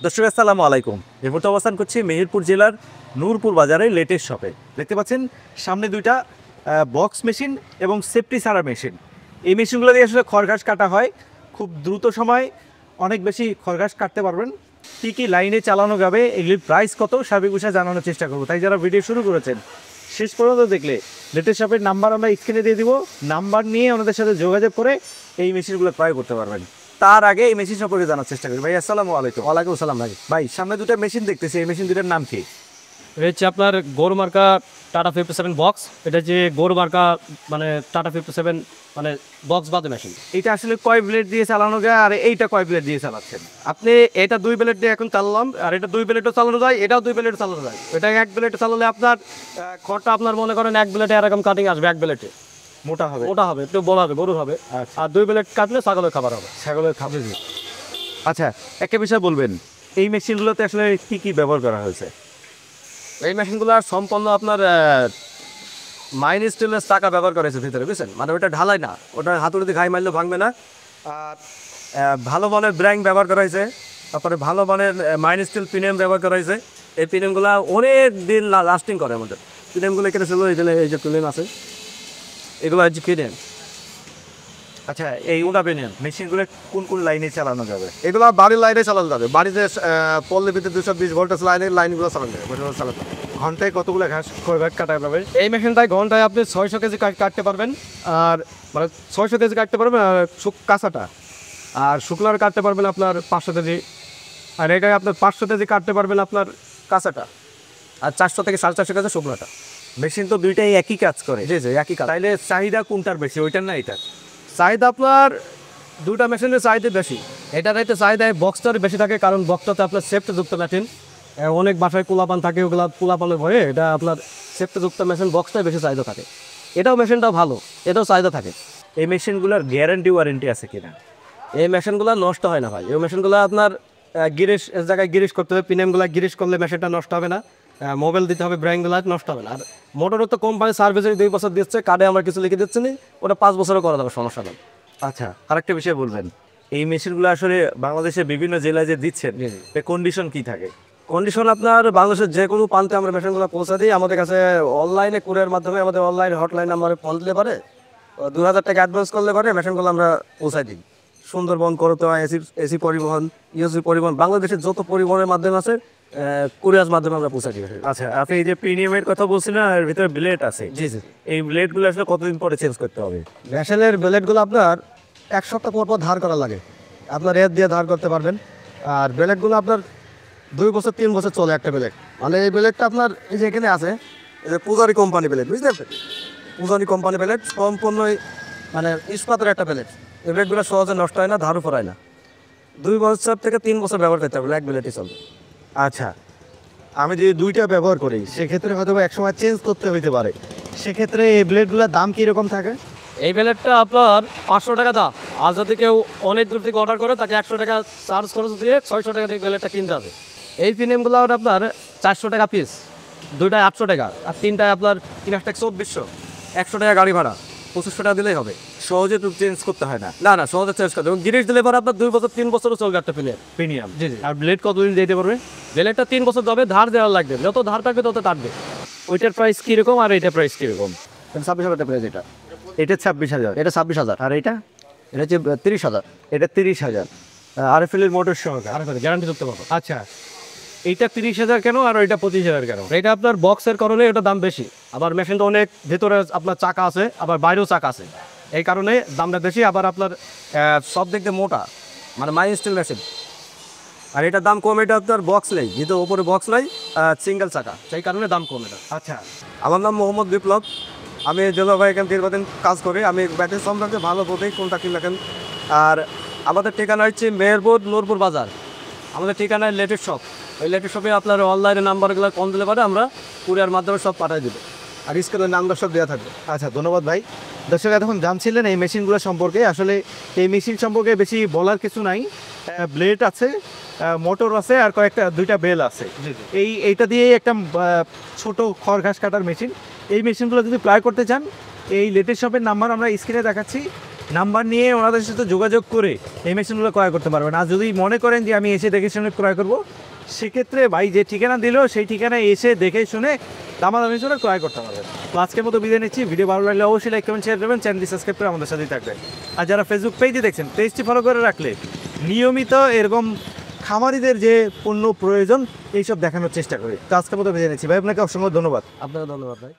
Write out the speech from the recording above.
দর্শক আসসালামু আলাইকুম। এই মুহূর্তে অবস্থান করছি মেহেরপুর জেলার নূরপুর বাজারে লেটেস্ট শপে। দেখতে পাচ্ছেন সামনে দুইটা বক্স মেশিন এবং সেফটি সারা মেশিন। এই মেশিনগুলো দিয়ে আসলে খড়ঘাস কাটা হয়, খুব দ্রুত সময় অনেক বেশি খড়ঘাস কাটতে পারবেন। কী কী লাইনে চালানো যাবে, এগুলির প্রাইস কত, সার্বিক বিষয়ে জানানোর চেষ্টা করবো। তাই যারা ভিডিও শুরু করেছেন শেষ পর্যন্ত দেখলে লেটেস্ট শপের নাম্বার আমরা স্ক্রিনে দিয়ে দিব, নাম্বার নিয়ে ওনাদের সাথে যোগাযোগ করে এই মেশিনগুলো ক্রয় করতে পারবেন। তার আগে এই মেশিন সম্পর্কে জানার চেষ্টা করি। ভাই আসসালামু আলাইকুম। ওয়ালাইকুম আসসালাম ভাই। ভাই সামনে দুটো মেশিন দেখতেছি, এই মেশিন দুটার নাম কি? এটা হচ্ছে আপনার গৌর মার্কা টাটা 57 বক্স। এটা হচ্ছে গৌর মার্কা মানে টাটা 57 মানে বক্স বাদে মেশিন। এটা আসলে কয় ব্লেড দিয়ে চালানো যায় আর এইটা কয় ব্লেড দিয়ে চালাচ্ছেন? আপনি এটা 2 ব্লেড দিয়ে এখন চালালাম, আর এটা 2 ব্লেডও চালানো যায়, এটাও 2 ব্লেড চালানো যায়। এটা 1 ব্লেড চালালে আপনার খড়টা আপনার মনে করেন 1 ব্লেডে এরকম কাটিং আসবে, 1 ব্লেডে মোটা হবে, ওটা হবে, একটু বড় হবে, গরুর হবে। আর 2 ব্লেড কাটলে ছাগলের খাবার হবে, ছাগলের খাবে। আচ্ছা, একটা বিষয় বলবেন, এই মেশিনগুলোতে আসলে কি কি ব্যবহার করা হয়েছে? এই মেশিনগুলো সম্পূর্ণ আপনার মাইন স্টিলের চাকা ব্যবহার করেছে ভিতরে, বুঝছেন? মানে ওটা ঢালাই না, ওটা হাতুড়ি দিয়ে ঘাই মারলেও ভাঙবে না। আর ভালো মানের ব্র্যাং ব্যবহার করা হয়েছে, তারপরে ভালো মানের মাইন স্টিল পিনিয়াম ব্যবহার করা হয়েছে। এই পিনিয়ামগুলো অনেক দিন লাস্টিং করে আমাদের। পিনিয়ামগুলো এখানে ছিল, এই যে পিনিয়াম আছে, এগুলো হচ্ছে পিনিয়াম। আচ্ছা, এই উডা পিনিয়াম মেশিনগুলো কোন কোন লাইনে চালানো যাবে? এগুলো বাড়ির লাইনে চালানো যাবে, বাড়িতে পল্লী বিদ্যুৎ 220 ভোল্টেজ লাইনগুলো চালানো যাবে, চালাতে হবে। ঘন্টায় কতগুলো ঘাস খড়ঘাস কাটা যাবে? এই মেশিনটায় ঘন্টায় আপনি 600 কেজি কাটতে পারবেন, আর মানে 600 কেজি কাটতে পারবেন আর কাঁচাটা, আর শুকলার কাটতে পারবেন আপনার 500 কেজি, আর এটাই আপনার 500 কেজি কাটতে পারবেন আপনার কাঁচাটা, আর 400 থেকে 450 কেজি শুকলাটা। মেশিন তো দুইটাই একই কাজ করে। জি জি, একই কাজ। তাইলে চাহিদা কোনটার বেশি, ওইটার না এটার? চাহিদা আপনার দুটা মেশিনের চাহিদা বেশি। এটার হয়তো চাহিদা বক্সটার বেশি থাকে, কারণ বক্সটাতে আপনার সেফটিযুক্ত মেশিন। অনেক বাসায় পোলাপান থাকে, ওগুলা পোলাপানের ভয়ে এটা আপনার সেফটিযুক্ত মেশিন, বক্সটাই বেশি চাহিদা থাকে। এটাও মেশিনটাও ভালো, এটাও চাহিদা থাকে। এই মেশিনগুলোর গ্যারান্টি ওয়ারেন্টি আছে কিনা? এই মেশিনগুলো নষ্ট হয় না ভাই। এই মেশিনগুলো আপনার গিরিশ জায়গায় গিরিশ করতে হবে, পিনিয়ামগুলো গিরিশ করলে মেশিনটা নষ্ট হবে না। মোবাইল দিতে হবে, ব্র্যাঙ্কগুলো নষ্ট হবে না। আর মোটরের তো কোম্পানি সার্ভিসের 2 বছর দিচ্ছে, কার্ডে আমরা কিছু লিখে দিচ্ছি না, ওটা 5 বছরও করা যাবে, সমস্যা নেই। আচ্ছা, আরেকটা বিষয় বলবেন, এই মেশিনগুলো আসলে বাংলাদেশের বিভিন্ন জেলায় যে দিচ্ছেন, কন্ডিশন কি থাকে? কন্ডিশন আপনার বাংলাদেশের যে কোনো প্রান্তে আমরা মেশিনগুলো পৌঁছে দিই। আমাদের কাছে অনলাইনে কুরিয়ার মাধ্যমে, আমাদের অনলাইন হটলাইন নাম্বারে ফোন দিলে পারে, 2000 টাকা অ্যাডভান্স করলে পারে মেশিনগুলো আমরা পৌঁছাই দিই। সুন্দরবন, করতোয়া, এসি পরিবহন, ইউসি পরিবহন, বাংলাদেশের যত পরিবহনের মাধ্যম আছে কুরিয়ার মাধ্যমে আমরা পৌঁছাই দিই। আচ্ছা, আপনি এই যে প্রিমিয়ামের কথা বলছেন না, এর ভিতরে ব্লেড আছে। জি জি। এই ব্লেডগুলো আসলে কতদিন পরে চেঞ্জ করতে হবে? মেশিনের ব্লেডগুলো আপনার 1 সপ্তাহ পর পর ধার করা লাগে, আপনার এর দিয়ে ধার করতে পারবেন। আর ব্লেডগুলো আপনার 2 বছর 3 বছর চলে একটা ব্লেড। মানে এই ব্লেডটা আপনার এই যে এখানে আছে, এই যে পূজারি কোম্পানি ব্লেড, বুঝতে পারছেন? পূজারি কোম্পানি ব্লেড সম্পূর্ণই মানে ইস্পাতের একটা ব্লেড। এই ব্লেডগুলো সহজে নষ্ট হয় না, ধারও ফরায় না। 2 বছর থেকে 3 বছর ব্যবহার করতে হবে, এক ব্লেডই চলবে। আচ্ছা, আমি যদি দুইটা ব্যবহার করি সেক্ষেত্রে হয়তো একসময় চেঞ্জ করতে হইতে পারে, সেক্ষেত্রে এই ব্লেডগুলোর দাম কীরকম থাকে? এই ব্লেডটা আপনার 500 টাকা দাম। আর যদি কেউ অনেক দূর থেকে অর্ডার করে, তাকে 100 টাকা চার্জ খরচ দিয়ে 600 টাকা দিয়ে ব্লেডটা কিনতে হবে। এই পিনিয়ামগুলো আপনার 400 টাকা পিস, দুইটায় 800 টাকা, আর তিনটায় আপনার 3 টাকা 2400, 100 টাকা গাড়ি ভাড়া, 2500 টাকা দিলেই হবে। সহজে তো চেঞ্জ করতে হয় না? না না, সহজে চেঞ্জ করতে হবে। গিরিশ দিলে পরে আপনার 2 বছর 3 বছরও চলবে একটা প্রিমিয়াম। জি জি। আর ব্লেড কতদিন দিতে পারবে? ব্লেডটা 3 বছর যাবে, ধার দেওয়া লাগবে, যত ধার থাকবে তত কাটবে। ওইটার প্রাইস কীরকম আর এইটার প্রাইস কীরকম? 26,000 টাকা প্রাইস এটা। এটা 26,000, এটা 26,000, আর এটা? এটা হচ্ছে 30,000। এটা 30,000 RFL মোটর সহকারে, আর গ্যারান্টি যুক্ত পাবো। আচ্ছা, এইটা 30,000 কেন আর ওইটা 25,000 কেন? এটা আপনার বক্সের কারণে এটা দাম বেশি, আবার মেশিনটা অনেক ভেতরে আপনার চাকা আছে, আবার বাইরেও চাকা আছে, এই কারণে দামটা বেশি। আবার আপনার সব দিক দিয়ে মোটা, মানে মাই স্টিল মেশিন। আর এটার দাম কম, এটা আপনার বক্স নেই, যেহেতু ওপরে বক্স নাই, সিঙ্গেল চাকা, সেই কারণে দাম কম এটা। আচ্ছা, আমার নাম মোহাম্মদ বিপ্লব, আমি জেলাভাই এখান দীর্ঘদিন কাজ করি। আমি ব্যাটারি সম্পর্কে ভালো বোধেই কোনটা কি লেখেন। আর আমাদের ঠিকানা হচ্ছে মেহেরপুর নূরপুর বাজার, আমাদের ঠিকানায় লেটেস্ট শপ। ওই লেটেস্ট শপে আপনার অনলাইনে নাম্বারগুলো ফোন দিলে পারে, আমরা কুরিয়ার মাধ্যমে সব পাঠিয়ে দেবো, আর স্ক্রিনের নাম্বার সব দেওয়া থাকবে। আচ্ছা, ধন্যবাদ ভাই। দর্শক এতক্ষণ জানছিলেন এই মেশিনগুলো সম্পর্কে। আসলে এই মেশিন সম্পর্কে বেশি বলার কিছু নাই। ব্লেড আছে, মোটর আছে, আর কয়েকটা দুইটা বেল আছে। এইটা দিয়েই একটা ছোট খড় ঘাস কাটার মেশিন। এই মেশিনগুলো যদি ক্রয় করতে চান, এই লেটেস্ট শপের নাম্বার আমরা স্ক্রিনে দেখাচ্ছি, নাম্বার নিয়ে ওনাদের সাথে যোগাযোগ করে এই মেশিনগুলো ক্রয় করতে পারবেন। আর যদি মনে করেন যে আমি এসে দেখে শুনে ক্রয় করব, সেক্ষেত্রে ভাই যে ঠিকানা দিল সেই ঠিকানায় এসে দেখে শুনে দামাদামি শুনে ক্রয় করতে পারবেন। তো আজকের মতো বিদায় নিচ্ছি। ভিডিও ভালো লাগলে অবশ্যই লাইক কমেন্ট শেয়ার করবেন, চ্যানেলটি সাবস্ক্রাইব করে আমাদের সাথেই থাকবেন। আর যারা ফেসবুক পেজে দেখছেন, পেজটি ফলো করে রাখলে নিয়মিত এরকম খামারিদের যে পণ্য প্রয়োজন এইসব দেখানোর চেষ্টা করি। তো আজকের মতো বিদায় নিচ্ছি ভাই, আপনাকে অসংখ্য ধন্যবাদ। আপনাকে ধন্যবাদ ভাই।